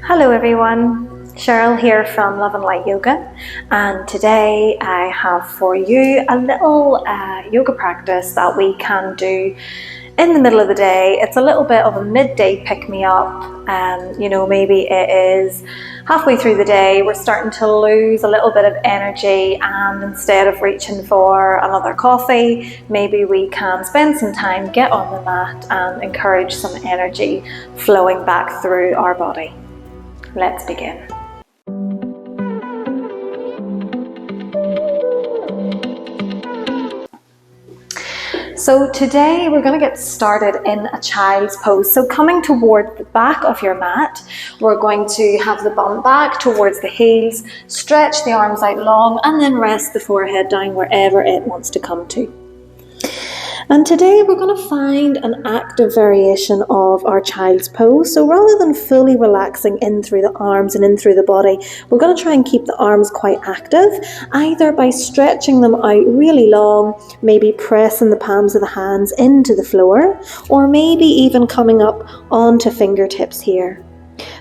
Hello everyone, Cheryl here from Love and Light Yoga, and today I have for you a little yoga practice that we can do in the middle of the day. It's a little bit of a midday pick-me-up. Maybe it is halfway through the day, we're starting to lose a little bit of energy, and instead of reaching for another coffee, maybe we can spend some time, get on the mat and encourage some energy flowing back through our body. Let's begin. So today we're going to get started in a child's pose. So coming toward the back of your mat, we're going to have the bum back towards the heels, stretch the arms out long, and then rest the forehead down wherever it wants to come to. And today we're going to find an active variation of our child's pose. So rather than fully relaxing in through the arms and in through the body, we're going to try and keep the arms quite active, either by stretching them out really long, maybe pressing the palms of the hands into the floor, or maybe even coming up onto fingertips here,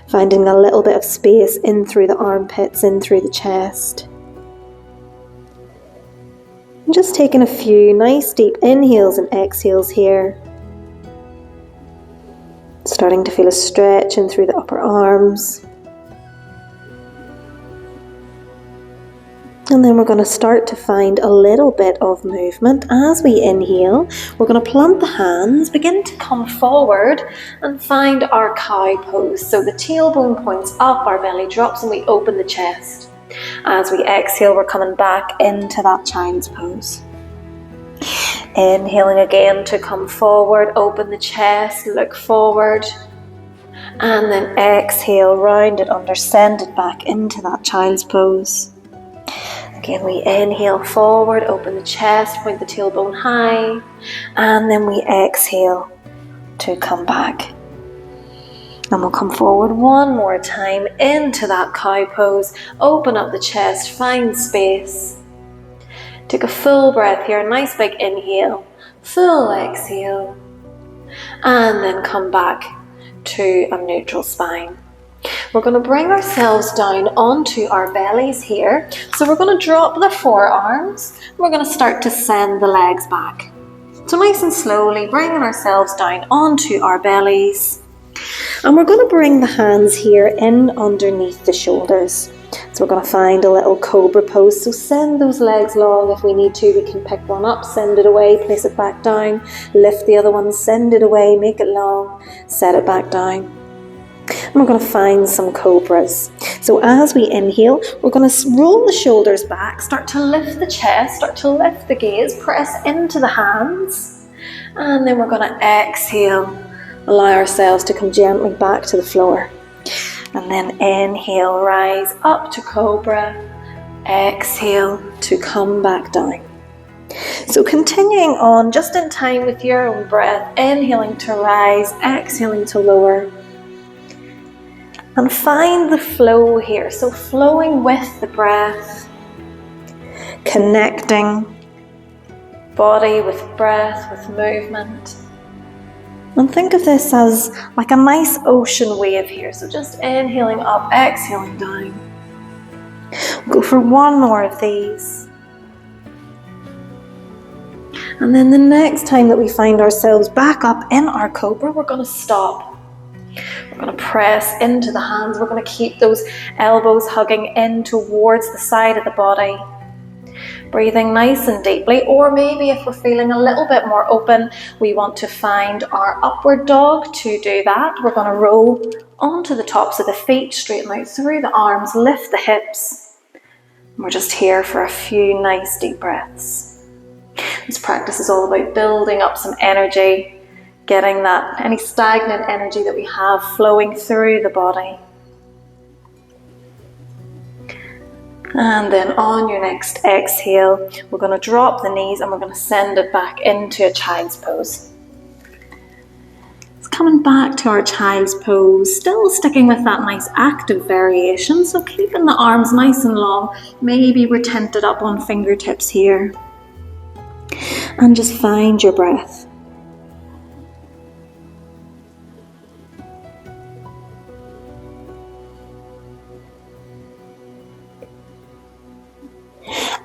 finding a little bit of space in through the armpits, in through the chest. And just taking a few nice deep inhales and exhales here. Starting to feel a stretch in through the upper arms. And then we're going to start to find a little bit of movement. As we inhale, we're going to plant the hands, begin to come forward and find our cow pose. So the tailbone points up, our belly drops, and we open the chest. As we exhale, we're coming back into that child's pose. Inhaling again to come forward, open the chest, look forward. And then exhale, round it under, send it back into that child's pose. Again, we inhale forward, open the chest, point the tailbone high. And then we exhale to come back. And we'll come forward one more time into that cow pose. Open up the chest, find space. Take a full breath here, nice big inhale, full exhale. And then come back to a neutral spine. We're going to bring ourselves down onto our bellies here. So we're going to drop the forearms. We're going to start to send the legs back. So nice and slowly bringing ourselves down onto our bellies. And we're going to bring the hands here in underneath the shoulders. So we're going to find a little Cobra pose. So send those legs long if we need to. We can pick one up, send it away, place it back down. Lift the other one, send it away, make it long, set it back down. And we're going to find some Cobras. So as we inhale, we're going to roll the shoulders back, start to lift the chest, start to lift the gaze, press into the hands. And then we're going to exhale. Allow ourselves to come gently back to the floor. And then inhale, rise up to Cobra. Exhale to come back down. So continuing on just in time with your own breath. Inhaling to rise, exhaling to lower. And find the flow here. So flowing with the breath. Connecting body with breath, with movement. And think of this as like a nice ocean wave here. So just inhaling up, exhaling down. Go for one more of these. And then the next time that we find ourselves back up in our Cobra, we're going to stop. We're going to press into the hands. We're going to keep those elbows hugging in towards the side of the body. Breathing nice and deeply, or maybe if we're feeling a little bit more open, we want to find our upward dog. To do that, we're going to roll onto the tops of the feet, straighten out through the arms, lift the hips. We're just here for a few nice deep breaths. This practice is all about building up some energy, getting that any stagnant energy that we have flowing through the body. And then on your next exhale, we're going to drop the knees and we're going to send it back into a child's pose. It's coming back to our child's pose, still sticking with that nice active variation. So keeping the arms nice and long. Maybe we're tented up on fingertips here. And just find your breath.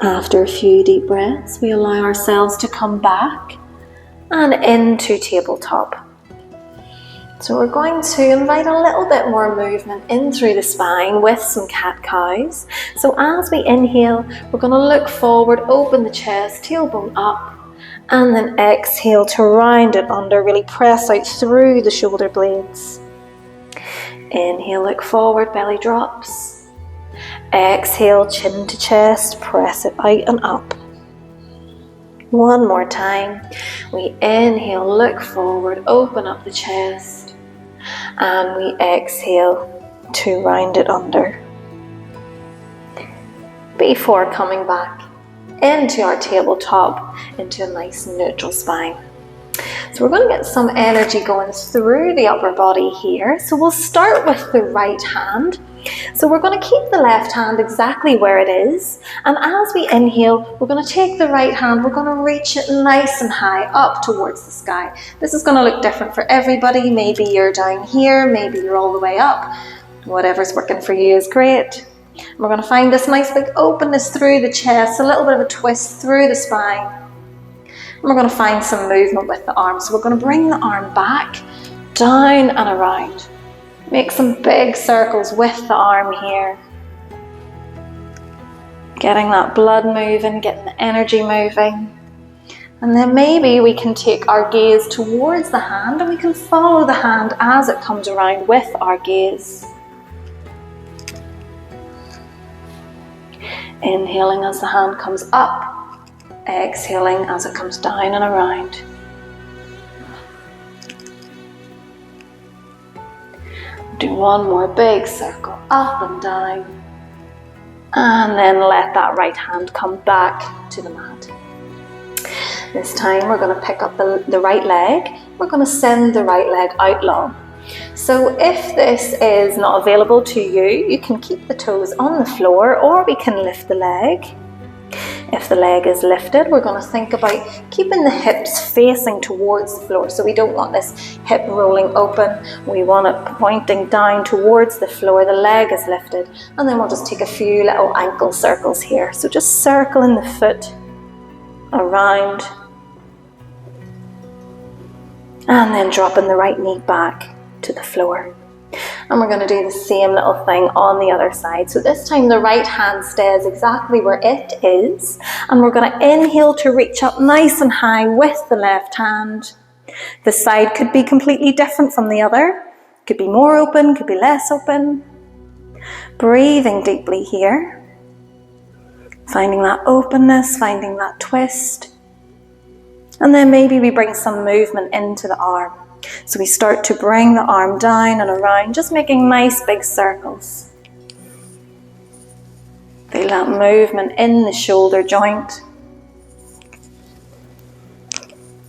After a few deep breaths, we allow ourselves to come back and into tabletop. So we're going to invite a little bit more movement in through the spine with some cat-cows. So as we inhale, we're going to look forward, open the chest, tailbone up, and then exhale to round it under, really press out through the shoulder blades. Inhale, look forward, belly drops. Exhale, chin to chest, press it out and up. One more time. We inhale, look forward, open up the chest, and we exhale to round it under. Before coming back into our tabletop, into a nice neutral spine. So we're going to get some energy going through the upper body here. So we'll start with the right hand. So we're going to keep the left hand exactly where it is, and as we inhale, we're going to take the right hand, we're going to reach it nice and high up towards the sky. This is going to look different for everybody. Maybe you're down here, maybe you're all the way up. Whatever's working for you is great. We're going to find this nice big openness through the chest, a little bit of a twist through the spine. And we're going to find some movement with the arm. So we're going to bring the arm back, down and around. Make some big circles with the arm here. Getting that blood moving, getting the energy moving. And then maybe we can take our gaze towards the hand and we can follow the hand as it comes around with our gaze. Inhaling as the hand comes up, exhaling as it comes down and around. Do one more big circle up and down, and then let that right hand come back to the mat. This time we're going to pick up the right leg. We're going to send the right leg out long. So if this is not available to you, you can keep the toes on the floor, or we can lift the leg. If the leg is lifted, we're going to think about keeping the hips facing towards the floor. So we don't want this hip rolling open. We want it pointing down towards the floor. The leg is lifted. And then we'll just take a few little ankle circles here. So just circling the foot around. And then dropping the right knee back to the floor. And we're going to do the same little thing on the other side. So this time the right hand stays exactly where it is. And we're going to inhale to reach up nice and high with the left hand. The side could be completely different from the other. Could be more open, could be less open. Breathing deeply here. Finding that openness, finding that twist. And then maybe we bring some movement into the arm. So we start to bring the arm down and around, just making nice big circles. Feel that movement in the shoulder joint.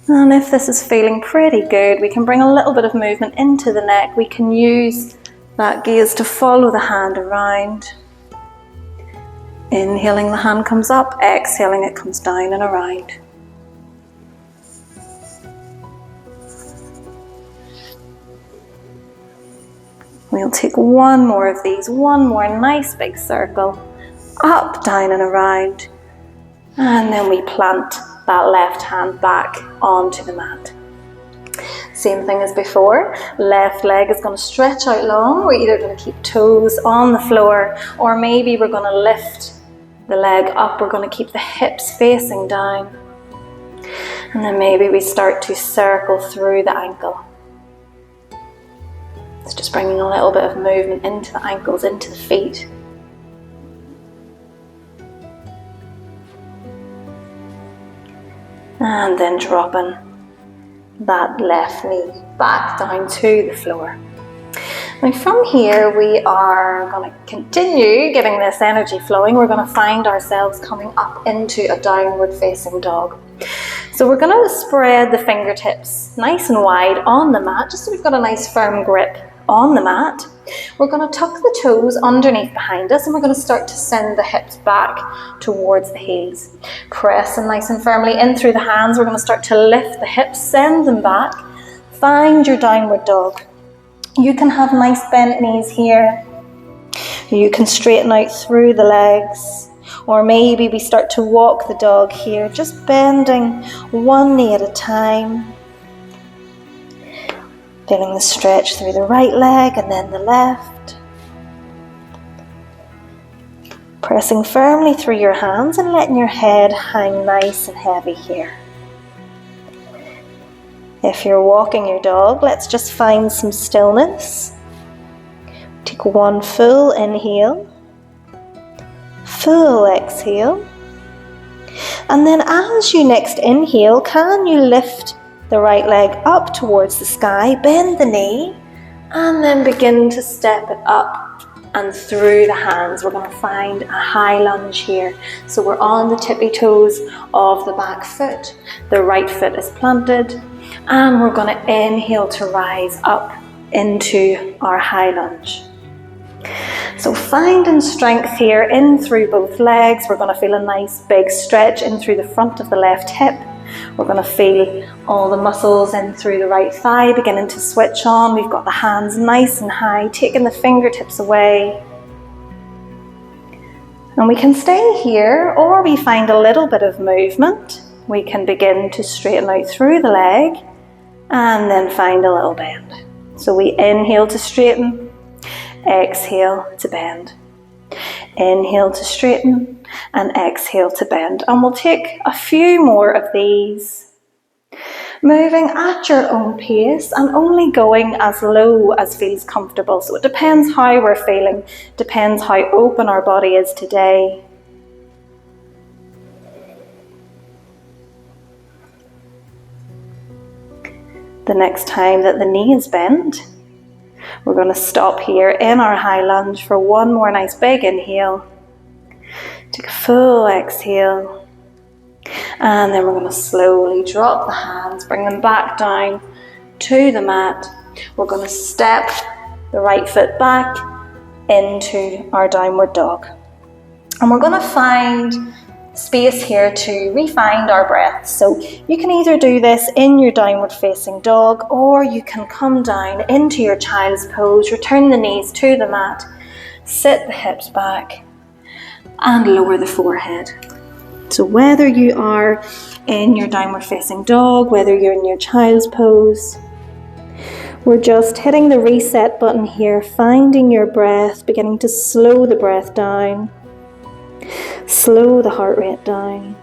And if this is feeling pretty good, we can bring a little bit of movement into the neck. We can use that gaze to follow the hand around. Inhaling, the hand comes up. Exhaling, it comes down and around. We'll take one more of these, one more nice big circle, up, down and around. And then we plant that left hand back onto the mat. Same thing as before, left leg is going to stretch out long. We're either going to keep toes on the floor, or maybe we're going to lift the leg up. We're going to keep the hips facing down. And then maybe we start to circle through the ankle. It's just bringing a little bit of movement into the ankles, into the feet. And then dropping that left knee back down to the floor. Now from here we are going to continue getting this energy flowing. We're going to find ourselves coming up into a downward facing dog. So we're going to spread the fingertips nice and wide on the mat, just so we've got a nice firm grip on the mat. We're going to tuck the toes underneath behind us, and we're going to start to send the hips back towards the heels. Pressing nice and firmly in through the hands, we're going to start to lift the hips, send them back. Find your downward dog. You can have nice bent knees here. You can straighten out through the legs, Or maybe we start to walk the dog here, just bending one knee at a time. Feeling the stretch through the right leg and then the left. Pressing firmly through your hands and letting your head hang nice and heavy here. If you're walking your dog, let's just find some stillness. Take one full inhale, full exhale. And then as you next inhale, can you lift the right leg up towards the sky, bend the knee, and then begin to step it up and through the hands. We're going to find a high lunge here. So we're on the tippy toes of the back foot. The right foot is planted. And we're going to inhale to rise up into our high lunge. So finding strength here in through both legs. We're going to feel a nice big stretch in through the front of the left hip. We're going to feel all the muscles in through the right thigh beginning to switch on. We've got the hands nice and high, taking the fingertips away. And we can stay here, or we find a little bit of movement. We can begin to straighten out through the leg and then find a little bend. So we inhale to straighten, exhale to bend. Inhale to straighten and exhale to bend. And we'll take a few more of these. Moving at your own pace and only going as low as feels comfortable. So it depends how we're feeling, depends how open our body is today. The next time that the knee is bent, we're going to stop here in our high lunge for one more nice big inhale. Take a full exhale. And then we're going to slowly drop the hands, bring them back down to the mat. We're going to step the right foot back into our downward dog. And we're going to find space here to refine our breath. So you can either do this in your downward facing dog, or you can come down into your child's pose, return the knees to the mat, sit the hips back and lower the forehead. So whether you are in your downward facing dog, whether you're in your child's pose, we're just hitting the reset button here, finding your breath, beginning to slow the breath down. Slow the heart rate down.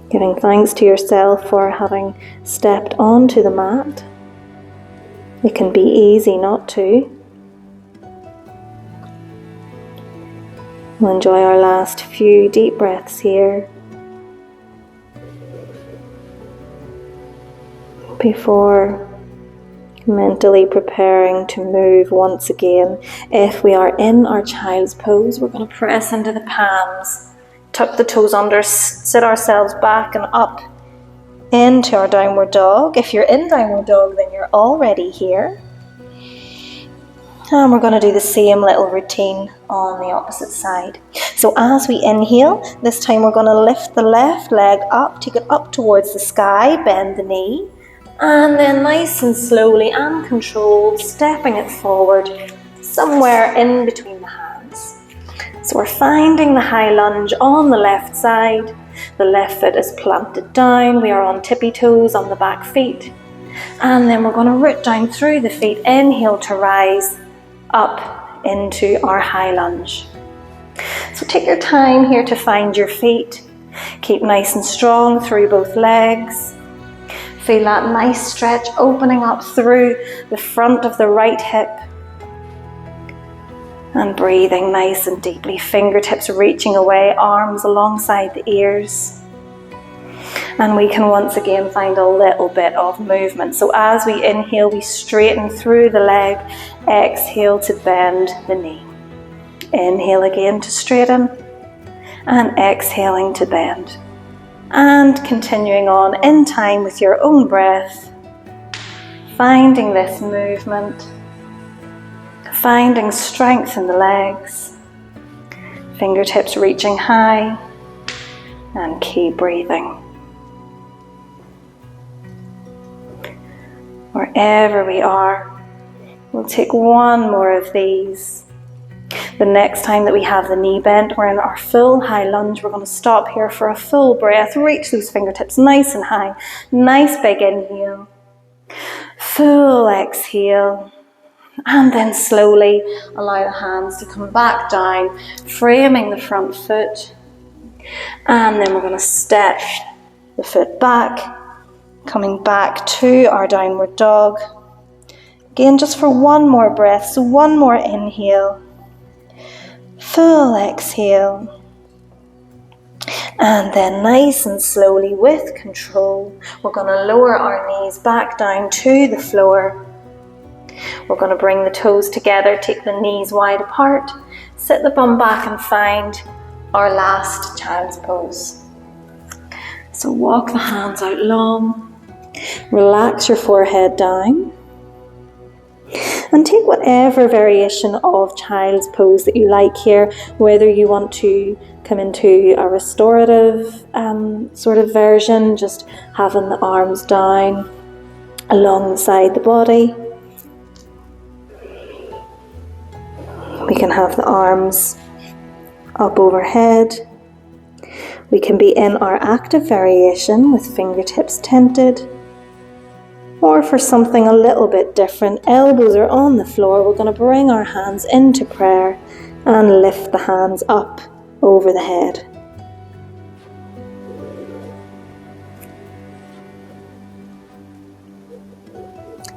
Giving thanks to yourself for having stepped onto the mat. It can be easy not to. We'll enjoy our last few deep breaths here before mentally preparing to move once again. If we are in our child's pose, we're going to press into the palms, tuck the toes under, sit ourselves back and up into our downward dog. If you're in downward dog, then you're already here. And we're going to do the same little routine on the opposite side. So as we inhale, this time we're going to lift the left leg up, take it up towards the sky, bend the knee. And then nice and slowly and controlled, stepping it forward somewhere in between the hands. So we're finding the high lunge on the left side. The left foot is planted down. We are on tippy toes on the back feet. And then we're going to root down through the feet. Inhale to rise up into our high lunge. So take your time here to find your feet. Keep nice and strong through both legs. Feel that nice stretch opening up through the front of the right hip. And breathing nice and deeply, fingertips reaching away, arms alongside the ears. And we can once again find a little bit of movement. So as we inhale, we straighten through the leg. Exhale to bend the knee. Inhale again to straighten. And exhaling to bend. And continuing on in time with your own breath, finding this movement, finding strength in the legs, fingertips reaching high, and keep breathing. Wherever we are, We'll take one more of these. The next time that we have the knee bent, we're in our full high lunge. We're going to stop here for a full breath. Reach those fingertips nice and high. Nice big inhale. Full exhale. And then slowly allow the hands to come back down, framing the front foot. And then we're going to step the foot back, coming back to our downward dog. Again, just for one more breath. So one more inhale. Full exhale. And then nice and slowly with control, we're going to lower our knees back down to the floor. We're going to bring the toes together, take the knees wide apart, sit the bum back and find our last child's pose. So walk the hands out long, relax your forehead down, and take whatever variation of child's pose that you like here, whether you want to come into a restorative sort of version, just having the arms down alongside the body. We can have the arms up overhead. We can be in our active variation with fingertips tented. Or for something a little bit different, elbows are on the floor. We're going to bring our hands into prayer and lift the hands up over the head.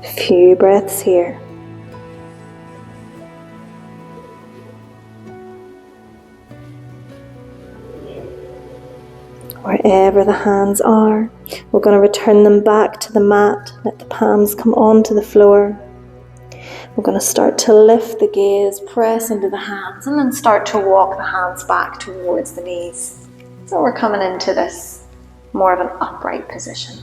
A few breaths here. Wherever the hands are, we're going to return them back to the mat. Let the palms come onto the floor. We're going to start to lift the gaze, press into the hands, and then start to walk the hands back towards the knees. So we're coming into this more of an upright position.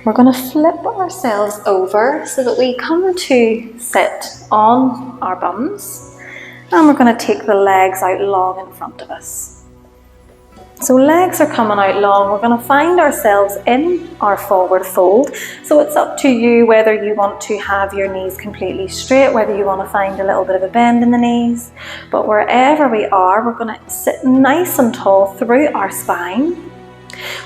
We're going to flip ourselves over so that we come to sit on our bums, and we're going to take the legs out long in front of us. So legs are coming out long. We're going to find ourselves in our forward fold. So it's up to you whether you want to have your knees completely straight, whether you want to find a little bit of a bend in the knees. But wherever we are, we're going to sit nice and tall through our spine.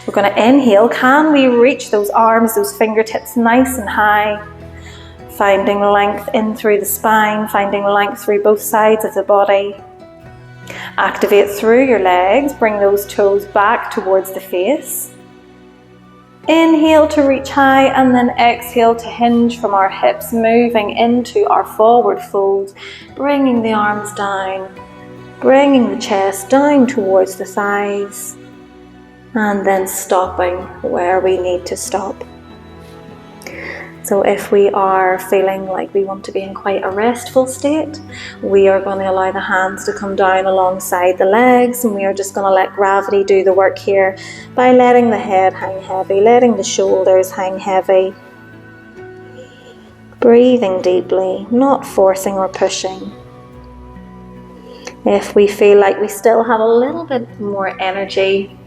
We're going to inhale. Can we reach those arms, those fingertips nice and high? Finding length in through the spine, finding length through both sides of the body. Activate through your legs, bring those toes back towards the face. Inhale to reach high and then exhale to hinge from our hips, moving into our forward fold, bringing the arms down, bringing the chest down towards the thighs, and then stopping where we need to stop. So if we are feeling like we want to be in quite a restful state, we are going to allow the hands to come down alongside the legs, and we are just going to let gravity do the work here by letting the head hang heavy, letting the shoulders hang heavy. Breathing deeply, not forcing or pushing. If we feel like we still have a little bit more energy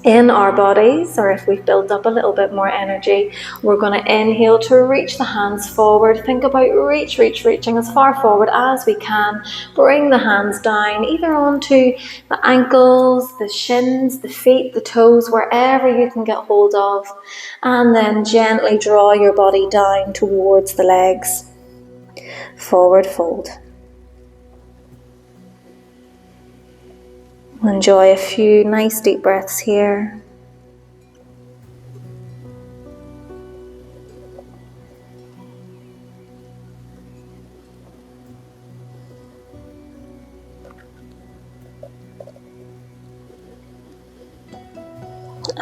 in our bodies, or if we've built up a little bit more energy, we're going to inhale to reach the hands forward. Think about reaching as far forward as we can. Bring the hands down, either onto the ankles, the shins, the feet, the toes, wherever you can get hold of. And then gently draw your body down towards the legs. Forward fold. Enjoy a few nice deep breaths here.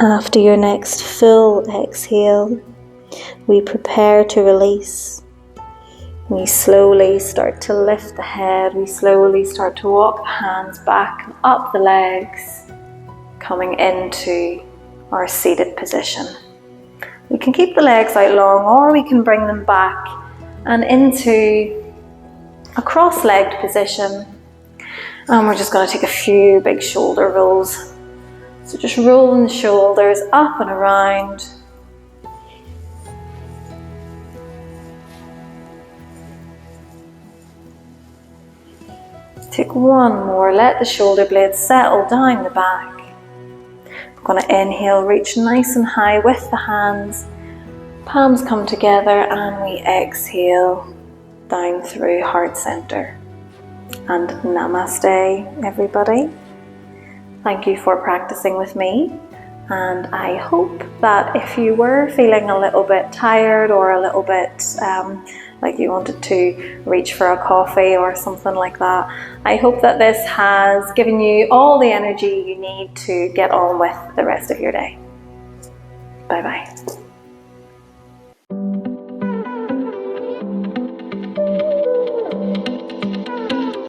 After your next full exhale, we prepare to release. We slowly start to lift the head. We slowly start to walk the hands back and up the legs, coming into our seated position. We can keep the legs out long, or we can bring them back and into a cross-legged position. And we're just going to take a few big shoulder rolls. So just rolling the shoulders up and around. Take one more, let the shoulder blades settle down the back. I'm going to inhale, reach nice and high with the hands, palms come together, and we exhale down through heart center. And namaste, everybody. Thank you for practicing with me. And I hope that if you were feeling a little bit tired or a little bit like you wanted to reach for a coffee or something like that, I hope that this has given you all the energy you need to get on with the rest of your day. Bye bye.